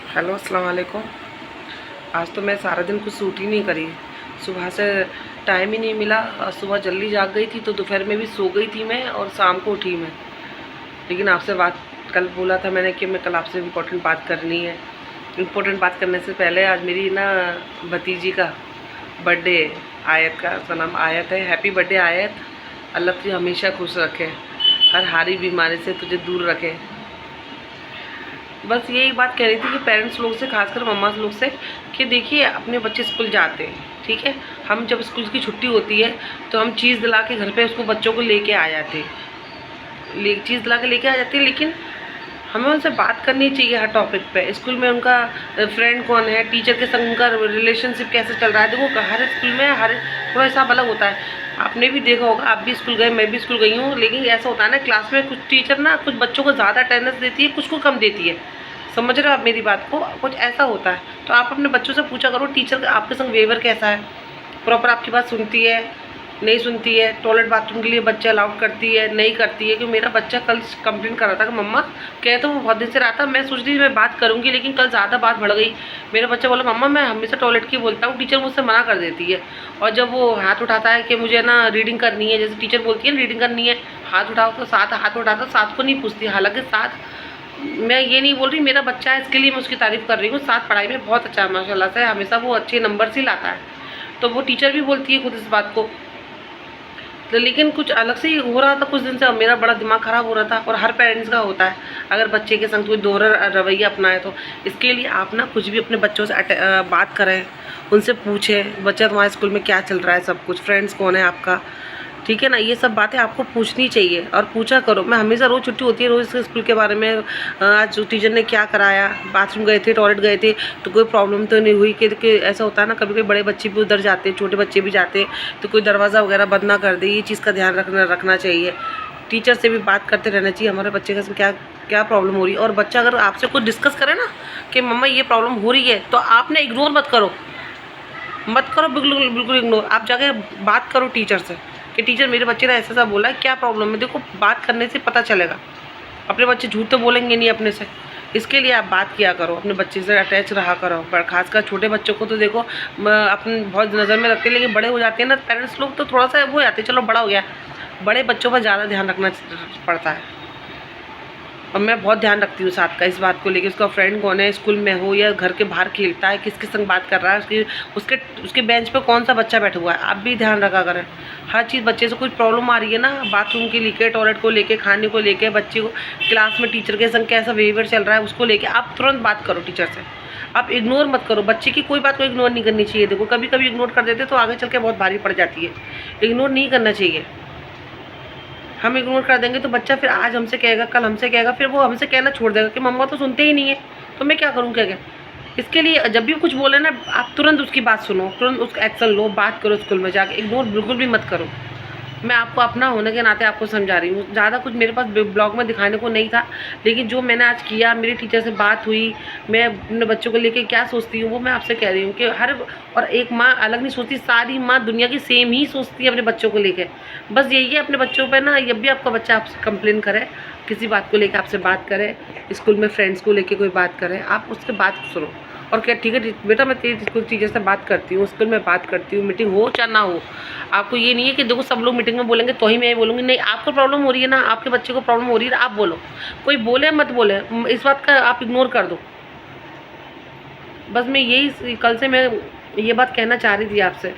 Hello अस्सलाम वालेकुम। आज तो मैं सारा दिन कुछ सूट ही नहीं करी। सुबह से टाइम ही नहीं मिला। सुबह जल्दी जाग गई थी तो दोपहर में भी सो गई थी मैं और शाम को उठी मैं। लेकिन आपसे बात कल बोला था मैंने कि मैं कल आपसे इम्पोर्टेंट बात करनी है। इम्पोर्टेंट बात करने से पहले आज मेरी ना भतीजी का बर्थडे। आयत का उसका नाम आयत है। हैप्पी बर्थडे आयत। अल्लाह तुझे हमेशा खुश रखे, हर हारी बीमारी से तुझे दूर रखे। बस यही बात कह रही थी कि पेरेंट्स लोग से, खासकर मम्मा लोग से, कि देखिए अपने बच्चे स्कूल जाते हैं, ठीक है। हम जब स्कूल की छुट्टी होती है तो हम चीज़ दिला के घर पे उसको बच्चों को लेके आ जाते हैं, चीज़ दिला के लेके आ जाते हैं। लेकिन हमें उनसे बात करनी चाहिए हर टॉपिक पे। स्कूल में उनका फ्रेंड कौन है, टीचर के संग उनका रिलेशनशिप कैसे चल रहा है। देखो हर स्कूल में हर थोड़ा हिसाब अलग होता है। आपने भी देखा होगा, आप भी स्कूल गए, मैं भी स्कूल गई हूँ। लेकिन ऐसा होता है ना, क्लास में कुछ टीचर ना कुछ बच्चों को ज़्यादा अटेंडेंस देती है, कुछ को कम देती है। समझ रहे हो आप मेरी बात को? कुछ ऐसा होता है। तो आप अपने बच्चों से पूछा करो टीचर आपके संग व्यवहार कैसा है, प्रॉपर आपकी बात सुनती है, नहीं सुनती है, टॉयलेट बाथरूम के लिए बच्चे अलाउड करती है, नहीं करती है। क्योंकि मेरा बच्चा कल कंप्लेंट कर रहा था कि मम्मा कहे तो वो बहुत दिन से रहा था, मैं सोच रही थी मैं बात करूँगी, लेकिन कल ज़्यादा बात बढ़ गई। मेरा बच्चा बोला मम्मा मैं हमेशा टॉयलेट की बोलता हूँ, टीचर मुझसे मना कर देती है। और जब वो हाथ उठाता है कि मुझे ना रीडिंग करनी है, जैसे टीचर बोलती है ना रीडिंग करनी है, हाथ उठाओ तो साथ हाथ उठाता, साथ को नहीं पूछती। हालांकि साथ, मैं ये नहीं बोल रही मेरा बच्चा है इसके लिए मैं उसकी तारीफ़ कर रही हूँ, साथ पढ़ाई में बहुत अच्छा है माशाल्लाह से, हमेशा वो अच्छे नंबर से लाता है। तो वो टीचर भी बोलती है खुद इस बात को। तो लेकिन कुछ अलग से ही हो रहा था कुछ दिन से, मेरा बड़ा दिमाग ख़राब हो रहा था। और हर पेरेंट्स का होता है अगर बच्चे के संग कोई दोहरा रवैया अपनाए तो। इसके लिए आप ना कुछ भी अपने बच्चों से बात करें, उनसे पूछें बच्चा तुम्हारे स्कूल में क्या चल रहा है, सब कुछ, फ्रेंड्स कौन है आपका, ठीक है ना। ये सब बातें आपको पूछनी चाहिए और पूछा करो। मैं हमेशा, रोज़ छुट्टी होती है, रोज़ इसके स्कूल के बारे में, आज टीचर ने क्या कराया, बाथरूम गए थे, टॉयलेट गए थे तो कोई प्रॉब्लम तो नहीं हुई। कि ऐसा होता है ना, कभी कभी बड़े बच्चे भी उधर जाते हैं, छोटे बच्चे भी जाते हैं, तो कोई दरवाज़ा वगैरह बंद ना कर दे। ये चीज़ का ध्यान रखना चाहिए। टीचर से भी बात करते रहना चाहिए हमारे बच्चे का क्या क्या प्रॉब्लम हो रही है। और बच्चा अगर आपसे कुछ डिस्कस करे ना कि मम्मा ये प्रॉब्लम हो रही है, तो आपने इग्नोर मत करो, बिल्कुल बिल्कुल इग्नोर। आप जाके बात करो टीचर से कि टीचर मेरे बच्चे ने ऐसा बोला है, क्या प्रॉब्लम है। देखो बात करने से पता चलेगा। अपने बच्चे झूठ तो बोलेंगे नहीं अपने से, इसके लिए आप बात किया करो, अपने बच्चे से अटैच रहा करो। पर खासकर छोटे बच्चों को तो देखो अपने बहुत नज़र में रखते हैं, लेकिन बड़े हो जाते हैं ना पेरेंट्स लोग तो थोड़ा सा वो हो जाते हैं, चलो बड़ा हो गया। बड़े बच्चों पर ज़्यादा ध्यान रखना पड़ता है। और मैं बहुत ध्यान रखती हूँ साथ का, इस बात को लेकर। उसका फ्रेंड कौन है, स्कूल में हो या घर के बाहर खेलता है, किसके संग बात कर रहा है, उसके बेंच पे कौन सा बच्चा बैठा हुआ है, आप भी ध्यान रखा करें। हर चीज़, बच्चे से कुछ प्रॉब्लम आ रही है ना, बाथरूम के लेके, टॉयलेट को लेके, खाने को लेके, बच्चे को क्लास में टीचर के संग कैसा बिहेवियर चल रहा है उसको लेके आप तुरंत बात करो टीचर से। आप इग्नोर मत करो, बच्चे की कोई बात को इग्नोर नहीं करनी चाहिए। देखो कभी कभी इग्नोर कर देते तो आगे चल के बहुत भारी पड़ जाती है। इग्नोर नहीं करना चाहिए। हम इग्नोर कर देंगे तो बच्चा फिर आज हमसे कहेगा, कल हमसे कहेगा, फिर वो हमसे कहना छोड़ देगा कि मम्मा तो सुनते ही नहीं है, तो मैं क्या करूँ, क्या। इसके लिए जब भी कुछ बोले ना, आप तुरंत उसकी बात सुनो, तुरंत उसका एक्शन लो, बात करो स्कूल में जाके। इग्नोर बिल्कुल भी मत करो। मैं आपको अपना होने के नाते आपको समझा रही हूँ। ज़्यादा कुछ मेरे पास ब्लॉग में दिखाने को नहीं था, लेकिन जो मैंने आज किया, मेरी टीचर से बात हुई, मैं अपने बच्चों को लेके क्या सोचती हूँ वो मैं आपसे कह रही हूँ। कि हर और एक माँ अलग नहीं सोचती, सारी माँ दुनिया की सेम ही सोचती है अपने बच्चों को लेके। बस यही है, अपने बच्चों पर ना, जब भी आपका बच्चा आपसे कंप्लेन करे, किसी बात को लेकर आपसे बात करे, स्कूल में फ्रेंड्स को लेके कोई बात करे, आप उसके बात सुनो और क्या, ठीक है बेटा मैं तेरी स्कूल टीचर से बात करती हूँ, स्कूल में बात करती हूँ, मीटिंग हो चाहे ना हो। आपको ये नहीं है कि देखो सब लोग मीटिंग में बोलेंगे तो ही मैं ये बोलूँगी, नहीं। आपको प्रॉब्लम हो रही है ना, आपके बच्चे को प्रॉब्लम हो रही है, आप बोलो। कोई बोले मत बोले, इस बात का आप इग्नोर कर दो। बस मैं यही, कल से मैं ये बात कहना चाह रही थी आपसे।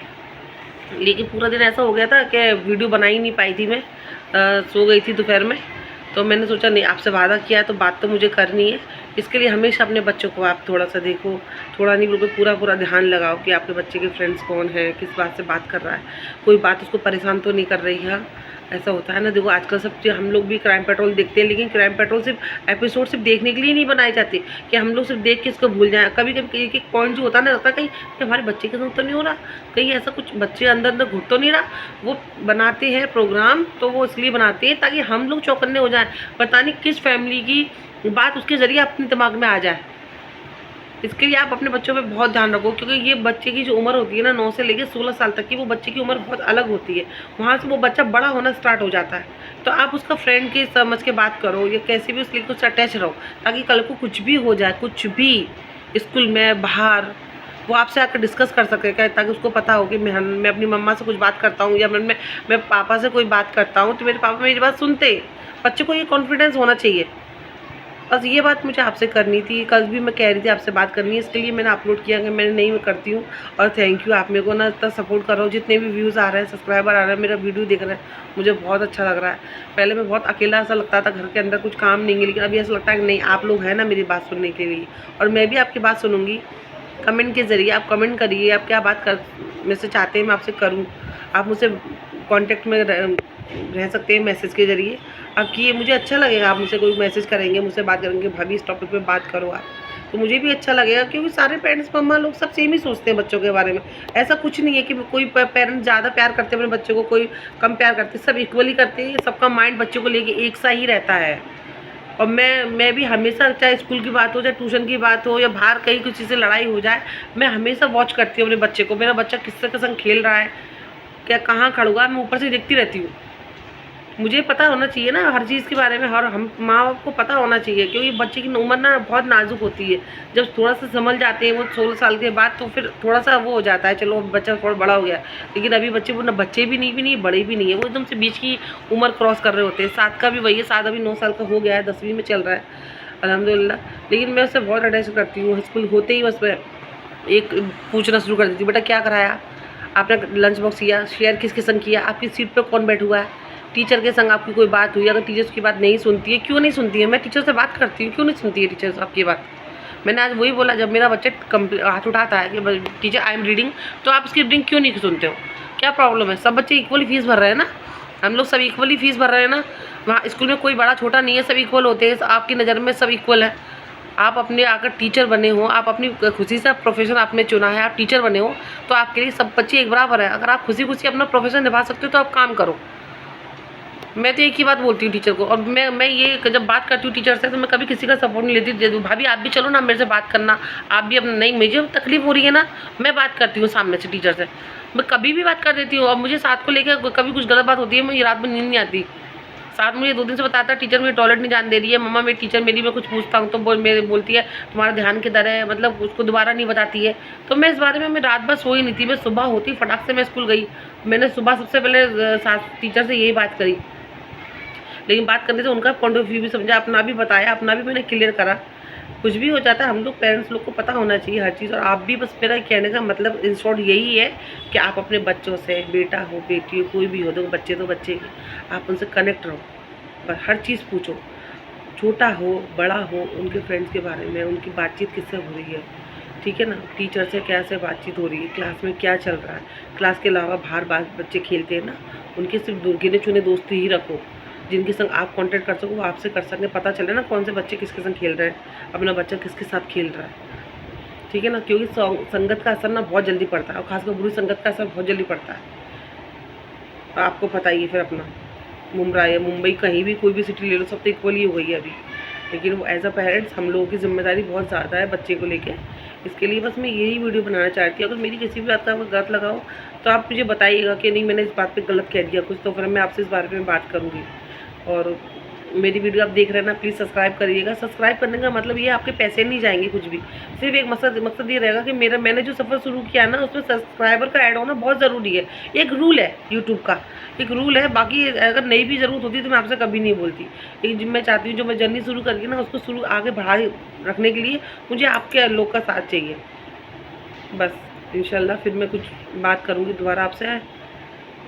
लेकिन पूरा दिन ऐसा हो गया था कि वीडियो बना ही नहीं पाई थी मैं, सो गई थी दोपहर में। तो मैंने सोचा नहीं, आपसे वादा किया है तो बात तो मुझे करनी है। इसके लिए हमेशा अपने बच्चों को आप थोड़ा सा देखो, थोड़ा नहीं बिल्कुल पूरा ध्यान लगाओ कि आपके बच्चे के फ्रेंड्स कौन है, किस बात से बात कर रहा है, कोई बात उसको परेशान तो नहीं कर रही है। ऐसा होता है ना, देखो आजकल सब हम लोग भी क्राइम पेट्रोल देखते हैं, लेकिन क्राइम पेट्रोल सिर्फ एपिसोड सिर्फ देखने के लिए नहीं बनाए जाते कि हम लोग सिर्फ देख के इसको भूल जाएं। कभी कभी एक पॉइंट जो होता है ना, लगता है कहीं कि हमारे बच्चे के साथ तो नहीं हो रहा, कहीं ऐसा कुछ बच्चे अंदर घुट तो नहीं रहा। वो बनाते हैं प्रोग्राम, तो वो इसलिए बनाते हैं ताकि हम लोग चौकन्ने हो जाएं, पता नहीं किस फैमिली की बात उसके ज़रिए अपने दिमाग में आ जाए। इसके लिए आप अपने बच्चों पे बहुत ध्यान रखो, क्योंकि ये बच्चे की जो उम्र होती है ना, 9 से लेकर 16 साल तक की, वो बच्चे की उम्र बहुत अलग होती है। वहाँ से वो बच्चा बड़ा होना स्टार्ट हो जाता है। तो आप उसका फ्रेंड की समझ के बात करो, या कैसे भी उसके कुछ अटैच रहो, ताकि कल को कुछ भी हो जाए, कुछ भी स्कूल में, बाहर, वो आपसे आकर डिस्कस कर सके क्या, ताकि उसको पता हो कि मैं अपनी मम्मा से कुछ बात करता हूँ या मैं पापा से कोई बात करता हूँ तो मेरे पापा मेरी बात सुनते हैं। बच्चे को ये कॉन्फिडेंस होना चाहिए। बस ये बात मुझे आपसे करनी थी, कल भी मैं कह रही थी आपसे बात करनी है, इसके लिए मैंने अपलोड किया कि मैंने नहीं, मैं करती हूँ। और थैंक यू, आप मेरे को ना इतना सपोर्ट कर रहे हो, जितने भी व्यूज़ आ रहे हैं, सब्सक्राइबर आ रहे हैं, मेरा वीडियो देख रहे हैं, मुझे बहुत अच्छा लग रहा है। पहले मैं बहुत अकेला सा लगता था, घर के अंदर कुछ काम नहीं है, लेकिन अभी ऐसा लगता है कि नहीं, आप लोग हैं ना मेरी बात सुनने के लिए, और मैं भी आपकी बात सुनूँगी। कमेंट के ज़रिए आप कमेंट करिए, आप क्या बात कर मेरे से चाहते हैं मैं आपसे करूँ। आप मुझसे कॉन्टेक्ट में रह सकते हैं मैसेज के ज़रिए। आपकी ये मुझे अच्छा लगेगा, आप मुझसे कोई मैसेज करेंगे, मुझसे बात करेंगे, भाभी इस टॉपिक पे बात करो आप, तो मुझे भी अच्छा लगेगा। क्योंकि सारे पेरेंट्स, मम्मा लोग सब सेम ही सोचते हैं बच्चों के बारे में। ऐसा कुछ नहीं है कि कोई पेरेंट्स ज़्यादा प्यार करते हैं अपने बच्चों को, कोई कम प्यार करते, सब इक्वली करते हैं। सबका माइंड बच्चों को लेके एक सा ही रहता है। और मैं भी हमेशा, चाहे स्कूल की बात हो, चाहे ट्यूशन की बात हो, या बाहर कहीं किसी से लड़ाई हो जाए, मैं हमेशा वॉच करती हूँ अपने बच्चे को, मेरा बच्चा किससे के संग खेल रहा है, क्या कहाँ खड़ा हुआ है, मैं ऊपर से देखती रहती हूँ। मुझे पता होना चाहिए ना हर चीज़ के बारे में, और हम माँ बाप को पता होना चाहिए, क्योंकि बच्चे की उम्र ना बहुत नाजुक होती है। जब थोड़ा सा संभल जाते हैं वो 16 साल के बाद, तो फिर थोड़ा सा वो हो जाता है, चलो बच्चा थोड़ा बड़ा हो गया। लेकिन अभी बच्चे, वो ना बच्चे भी नहीं बड़े भी नहीं है, वो एकदम से बीच की उम्र क्रॉस कर रहे होते हैं। 7 का भी वही है, 7 अभी 9 साल का हो गया है, 10वीं में चल रहा है अल्हम्दुलिल्लाह। लेकिन मैं उससे बहुत अटैच करती हूँ। स्कूल होते ही बस मैं एक पूछना शुरू कर देती हूँ, बेटा क्या कराया आपने, लंच बॉक्स किया, शेयर किसके संग किया, आपकी सीट पर कौन बैठ हुआ है, टीचर के संग आपकी कोई बात हुई, अगर टीचर्स की बात नहीं सुनती है, क्यों नहीं सुनती है, मैं टीचर से बात करती हूँ, क्यों नहीं सुनती है टीचर्स आपकी बात। मैंने आज वही बोला, जब मेरा बच्चा हाथ उठाता है कि टीचर आई एम रीडिंग, तो आप उसकी रीडिंग क्यों नहीं सुनते हो, क्या प्रॉब्लम है। सब बच्चे इक्वली फीस भर रहे हैं ना, हम लोग सब इक्वली फीस भर रहे हैं ना। वहाँ स्कूल में कोई बड़ा छोटा नहीं है, सब इक्वल होते हैं, आपकी नज़र में सब इक्वल है। आप अपने आकर टीचर बने हो, आप अपनी खुशी से प्रोफेशन आपने चुना है, आप टीचर बने हो, तो आपके लिए सब बच्चे एक बराबर है। अगर आप खुशी खुशी अपना प्रोफेशन निभा सकते हो तो आप काम करो। मैं तो एक ही बात बोलती हूँ टीचर को, और मैं ये जब बात करती हूँ टीचर से, तो मैं कभी किसी का सपोर्ट नहीं लेती। भाभी आप भी चलो ना मेरे से बात करना, आप भी अपना, नहीं मुझे तकलीफ हो रही है ना, मैं बात करती हूँ सामने से टीचर से, मैं कभी भी बात कर देती हूँ। और मुझे साथ को लेकर कभी कुछ गलत बात होती है, मुझे रात में नींद नहीं आती। साथ मुझे 2 दिन से बताता है टीचर मुझे टॉयलेट नहीं जाने दे रही है, मम्मा मेरी टीचर मेरी, मैं कुछ पूछता हूँ तो बोलती है तुम्हारा ध्यान किधर है, मतलब उसको दोबारा नहीं बताती है। तो मैं इस बारे में, मैं रात भर सोई नहीं थी, मैं सुबह होती फटाक से मैं स्कूल गई। मैंने सुबह सबसे पहले टीचर से यही बात करी, लेकिन बात करने से उनका पॉइंट ऑफ व्यू भी समझा, अपना भी बताया, अपना भी मैंने क्लियर करा। कुछ भी हो जाता है, हम लोग पेरेंट्स लोग को पता होना चाहिए हर चीज़। और आप भी, बस मेरा कहने का मतलब इन शॉर्ट यही है कि आप अपने बच्चों से, बेटा हो बेटी हो कोई भी हो, तो बच्चे ही, आप उनसे कनेक्ट रहो, पर हर चीज़ पूछो, छोटा हो बड़ा हो, उनके फ्रेंड्स के बारे में, उनकी बातचीत किससे हो रही है, ठीक है ना, टीचर से कैसे बातचीत हो रही है, क्लास में क्या चल रहा है, क्लास के अलावा बाहर बच्चे खेलते हैं ना, उनके सिर्फ गिने चुने दोस्त ही रखो, जिनके संग आप कांटेक्ट कर सको, वो आपसे कर सकें, पता चले ना कौन से बच्चे किसके संग खेल रहे हैं, अपना बच्चा किसके साथ खेल रहा है, ठीक है ना। क्योंकि संगत का असर ना बहुत जल्दी पड़ता है, और खासकर बुरी संगत का असर बहुत जल्दी पड़ता है। आपको पता ही है फिर अपना, मुंबई कहीं भी कोई भी सिटी ले लो, सब तो इक्वली हो गई है अभी। लेकिन वो एज अ पेरेंट्स हम लोगों की जिम्मेदारी बहुत ज़्यादा है बच्चे को लेके। इसके लिए बस मैं यही वीडियो बनाना चाहती हूँ। अगर मेरी किसी भी बात का गलत लगा हो तो आप मुझे बताइएगा कि नहीं मैंने इस बात पे गलत कह दिया कुछ, तो फिर मैं आपसे इस बारे में बात करूँगी। और मेरी वीडियो आप देख रहे हैं ना, प्लीज़ सब्सक्राइब करिएगा। सब्सक्राइब करने का मतलब ये आपके पैसे नहीं जाएंगे कुछ भी, सिर्फ एक मकसद ये रहेगा कि मैंने जो सफ़र शुरू किया ना, उसमें सब्सक्राइबर का ऐड होना बहुत ज़रूरी है। एक रूल है यूट्यूब का, एक रूल है। बाकी अगर नई भी ज़रूरत होती तो मैं आपसे कभी नहीं बोलती। लेकिन मैं चाहती हूँ जो मैं जर्नी शुरू करी ना, उसको आगे बढ़ा रखने के लिए मुझे आपके लोग का साथ चाहिए। बस इंशाल्लाह फिर मैं कुछ बात करूँगी दोबारा आपसे,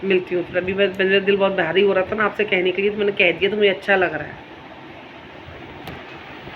मिलती हूँ फिर। अभी मेरा दिल बहुत भारी हो रहा था ना आपसे कहने के लिए, तो मैंने कह दिया, तो मुझे अच्छा लग रहा है।